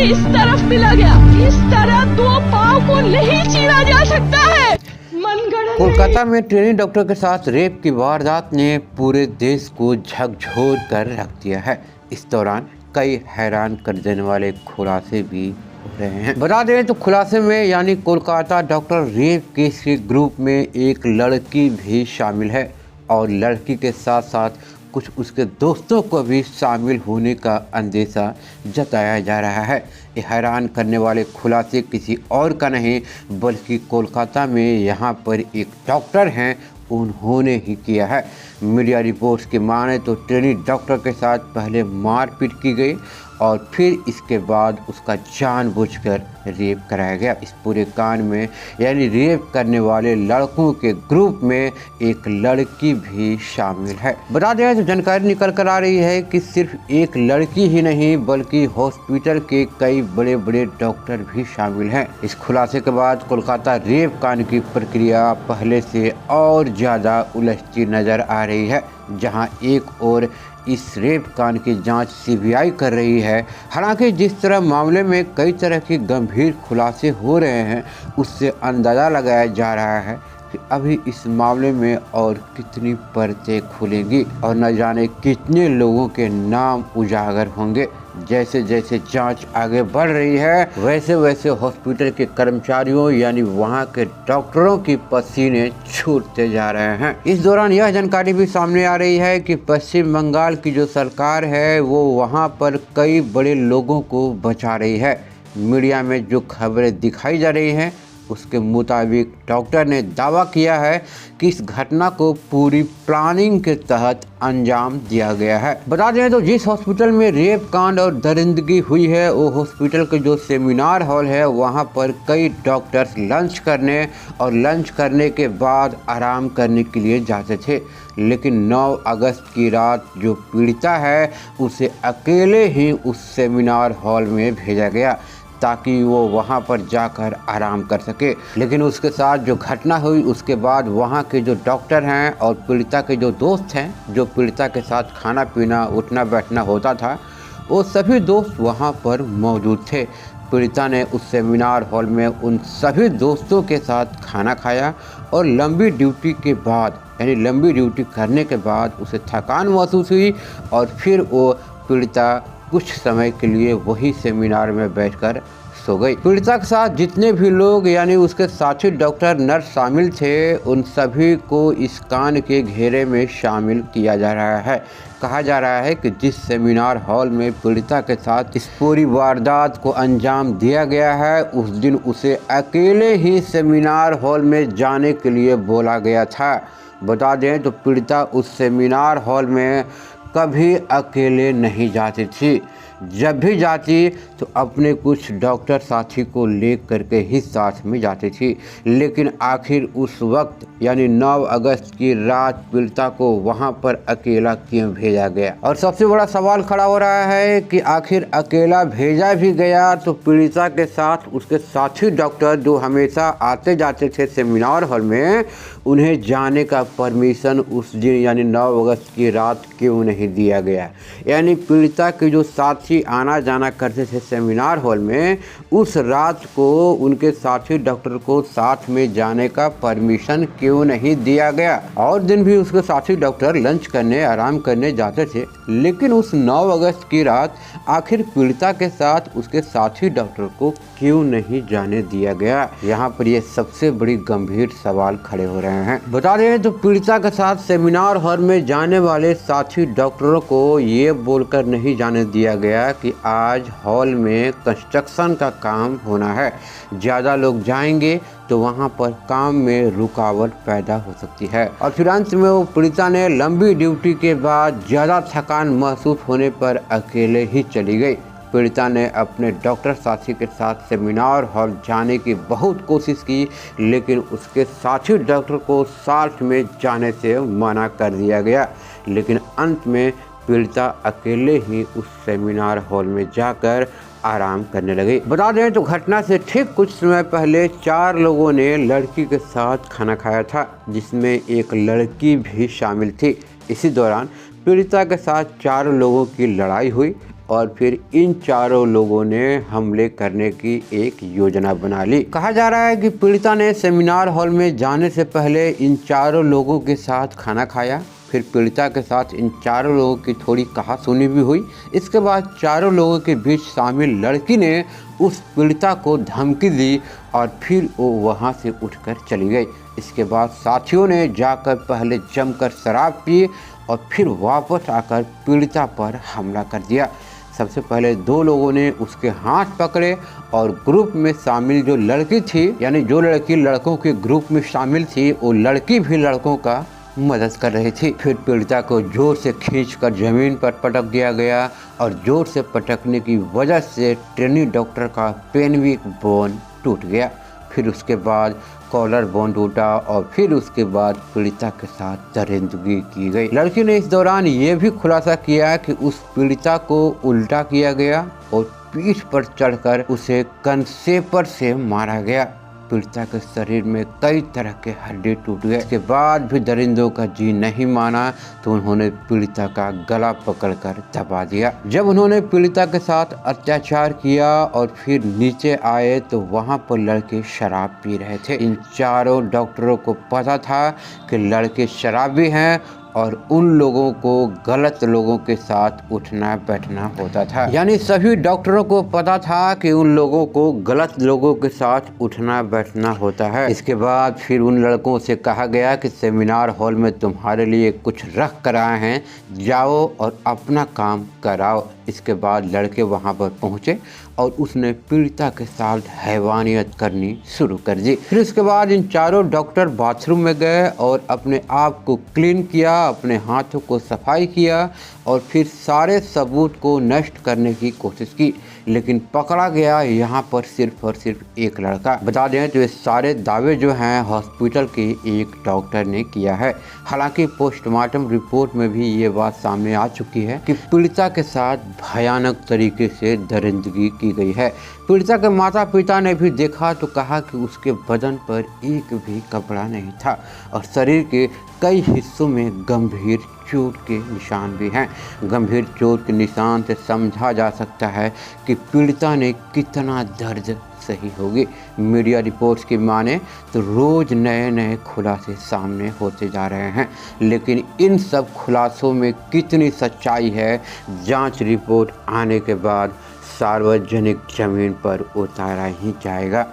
इस तरफ मिला गया। इस तरह दो पाँव को नहीं चीरा जा सकता है। मनगढ़ंत कोलकाता में ट्रेनी डॉक्टर के साथ रेप की वारदात ने पूरे देश को झकझोर कर रख दिया है। इस दौरान कई हैरान कर देने वाले खुलासे भी हो रहे हैं। बता दें तो खुलासे में यानी कोलकाता डॉक्टर रेप केस के ग्रुप में एक लड़की भी शामिल है और लड़की के साथ साथ कुछ उसके दोस्तों को भी शामिल होने का अंदेशा जताया जा रहा है। ये हैरान करने वाले खुलासे किसी और का नहीं बल्कि कोलकाता में यहाँ पर एक डॉक्टर हैं उन्होंने ही किया है। मीडिया रिपोर्ट्स के माने तो ट्रेनी डॉक्टर के साथ पहले मारपीट की गई और फिर इसके बाद उसका जानबूझकर रेप कराया गया। इस पूरे कांड में यानी रेप करने वाले लड़कों के ग्रुप में एक लड़की भी शामिल है। बता दें तो जानकारी निकल कर आ रही है कि सिर्फ एक लड़की ही नहीं बल्कि हॉस्पिटल के कई बड़े बड़े डॉक्टर भी शामिल हैं। इस खुलासे के बाद कोलकाता रेप कांड की प्रक्रिया पहले से और ज़्यादा उलझती नजर आ रही है। जहां एक और इस रेप कांड की जांच सीबीआई कर रही है। हालांकि जिस तरह मामले में कई तरह के गंभीर खुलासे हो रहे हैं उससे अंदाज़ा लगाया जा रहा है कि अभी इस मामले में और कितनी परतें खुलेंगी और न जाने कितने लोगों के नाम उजागर होंगे। जैसे जैसे जांच आगे बढ़ रही है वैसे वैसे हॉस्पिटल के कर्मचारियों यानी वहां के डॉक्टरों की पसीने छूटते जा रहे हैं। इस दौरान यह जानकारी भी सामने आ रही है कि पश्चिम बंगाल की जो सरकार है वो वहां पर कई बड़े लोगों को बचा रही है। मीडिया में जो खबरें दिखाई जा रही हैं उसके मुताबिक डॉक्टर ने दावा किया है कि इस घटना को पूरी प्लानिंग के तहत अंजाम दिया गया है। बता दें तो जिस हॉस्पिटल में रेप कांड और दरिंदगी हुई है वो हॉस्पिटल के जो सेमिनार हॉल है वहां पर कई डॉक्टर्स लंच करने और लंच करने के बाद आराम करने के लिए जाते थे। लेकिन 9 अगस्त की रात जो पीड़िता है उसे अकेले ही उस सेमिनार हॉल में भेजा गया ताकि वो वहाँ पर जाकर आराम कर सके। लेकिन उसके साथ जो घटना हुई उसके बाद वहाँ के जो डॉक्टर हैं और पीड़िता के जो दोस्त हैं जो पीड़िता के साथ खाना पीना उठना बैठना होता था वो सभी दोस्त वहाँ पर मौजूद थे। पीड़िता ने उस सेमिनार हॉल में उन सभी दोस्तों के साथ खाना खाया और लंबी ड्यूटी के बाद यानी लंबी ड्यूटी करने के बाद उसे थकान महसूस हुई और फिर वो पीड़िता कुछ समय के लिए वही सेमिनार में बैठकर सो गई। पीड़िता के साथ जितने भी लोग यानी उसके साथी डॉक्टर नर्स शामिल थे उन सभी को इस कांड के घेरे में शामिल किया जा रहा है। कहा जा रहा है कि जिस सेमिनार हॉल में पीड़िता के साथ इस पूरी वारदात को अंजाम दिया गया है उस दिन उसे अकेले ही सेमिनार हॉल में जाने के लिए बोला गया था। बता दें तो पीड़िता उस सेमिनार हॉल में कभी अकेले नहीं जाती थी। जब भी जाती तो अपने कुछ डॉक्टर साथी को ले करके ही साथ में जाती थी। लेकिन आखिर उस वक्त यानी 9 अगस्त की रात पीड़िता को वहां पर अकेला क्यों भेजा गया। और सबसे बड़ा सवाल खड़ा हो रहा है कि आखिर अकेला भेजा भी गया तो पीड़िता के साथ उसके साथी डॉक्टर जो हमेशा आते जाते थे सेमिनार हॉल में उन्हें जाने का परमिशन उस दिन यानी 9 अगस्त की रात क्यों नहीं दिया गया। यानी पीड़िता के जो साथी आना जाना करते थे सेमिनार हॉल में उस रात को उनके साथी डॉक्टर को साथ में जाने का परमिशन क्यों नहीं दिया गया। और दिन भी उसके साथी डॉक्टर लंच करने आराम करने जाते थे लेकिन उस 9 अगस्त की रात आखिर पीड़िता के साथ उसके साथी डॉक्टर को क्यों नहीं जाने दिया गया। यहाँ पर ये सबसे बड़ी गंभीर सवाल खड़े हो रहे हैं। बता दें तो पीड़िता के साथ सेमिनार हॉल में जाने वाले साथी डॉक्टरों को ये बोलकर नहीं जाने दिया गया कि आज हॉल में कंस्ट्रक्शन का काम होना है, ज़्यादा लोग जाएंगे तो वहाँ पर काम में रुकावट पैदा हो सकती है। और फिर अंत में वो पीड़िता ने लंबी ड्यूटी के बाद ज़्यादा थकान महसूस होने पर अकेले ही चली गई। पीड़िता ने अपने डॉक्टर साथी के साथ सेमिनार हॉल जाने की बहुत कोशिश की लेकिन उसके साथी डॉक्टर को साथ में जाने से मना कर दिया गया। लेकिन अंत में पीड़िता अकेले ही उस सेमिनार हॉल में जाकर आराम करने लगी। बता दें तो घटना से ठीक कुछ समय पहले 4 लोगों ने लड़की के साथ खाना खाया था जिसमें एक लड़की भी शामिल थी। इसी दौरान पीड़िता के साथ 4 लोगों की लड़ाई हुई और फिर इन चारों लोगों ने हमले करने की एक योजना बना ली। कहा जा रहा है कि पीड़िता ने सेमिनार हॉल में जाने से पहले इन चारों लोगों के साथ खाना खाया, फिर पीड़िता के साथ इन चारों लोगों की थोड़ी कहासुनी भी हुई। इसके बाद चारों लोगों के बीच शामिल लड़की ने उस पीड़िता को धमकी दी और फिर वो वहाँ से उठकर चली गई। इसके बाद साथियों ने जाकर पहले जमकर शराब पी और फिर वापस आकर पीड़िता पर हमला कर दिया। सबसे पहले 2 लोगों ने उसके हाथ पकड़े और ग्रुप में शामिल जो लड़की थी, यानी जो लड़की लड़कों के ग्रुप में शामिल थी, वो लड़की भी लड़कों का मदद कर रही थी। फिर पीड़िता को जोर से खींचकर जमीन पर पटक दिया गया और जोर से पटकने की वजह से ट्रेनी डॉक्टर का पेल्विक बोन टूट गया। फिर उसके बाद कॉलर बोन टूटा और फिर उसके बाद पीड़िता के साथ दरिंदगी की गई। लड़की ने इस दौरान ये भी खुलासा किया कि उस पीड़िता को उल्टा किया गया और पीठ पर चढ़कर उसे कंसेपर से मारा गया। पीड़िता के शरीर में कई तरह के हड्डी टूट गए। इसके बाद भी दरिंदों का जी नहीं माना तो उन्होंने पीड़िता का गला पकड़कर दबा दिया। जब उन्होंने पीड़िता के साथ अत्याचार किया और फिर नीचे आए तो वहां पर लड़के शराब पी रहे थे। इन चारों डॉक्टरों को पता था कि लड़के शराबी हैं और उन लोगों को गलत लोगों के साथ उठना बैठना होता था। यानी सभी डॉक्टरों को पता था कि उन लोगों को गलत लोगों के साथ उठना बैठना होता है। इसके बाद फिर उन लड़कों से कहा गया कि सेमिनार हॉल में तुम्हारे लिए कुछ रख कर आए हैं, जाओ और अपना काम कराओ। इसके बाद लड़के वहां पर पहुंचे और उसने पीड़िता के साथ हैवानियत करनी शुरू कर दी। फिर उसके बाद इन चारों डॉक्टर बाथरूम में गए और अपने आप को क्लीन किया, अपने हाथों को सफाई किया और फिर सारे सबूत को नष्ट करने की कोशिश की, लेकिन पकड़ा गया यहाँ पर सिर्फ और सिर्फ एक लड़का। बता दें तो ये सारे दावे जो हैं हॉस्पिटल के एक डॉक्टर ने किया है। हालांकि पोस्टमार्टम रिपोर्ट में भी ये बात सामने आ चुकी है कि पीड़िता के साथ भयानक तरीके से दरिंदगी की गई है। पीड़िता के माता पिता ने भी देखा तो कहा कि उसके बदन पर एक भी कपड़ा नहीं था और शरीर के कई हिस्सों में गंभीर चोट के निशान भी हैं। गंभीर चोट के निशान से समझा जा सकता है कि पीड़िता ने कितना दर्द सही होगी। मीडिया रिपोर्ट्स की माने तो रोज़ नए नए खुलासे सामने होते जा रहे हैं, लेकिन इन सब खुलासों में कितनी सच्चाई है, जांच रिपोर्ट आने के बाद सार्वजनिक जमीन पर उतारा ही जाएगा।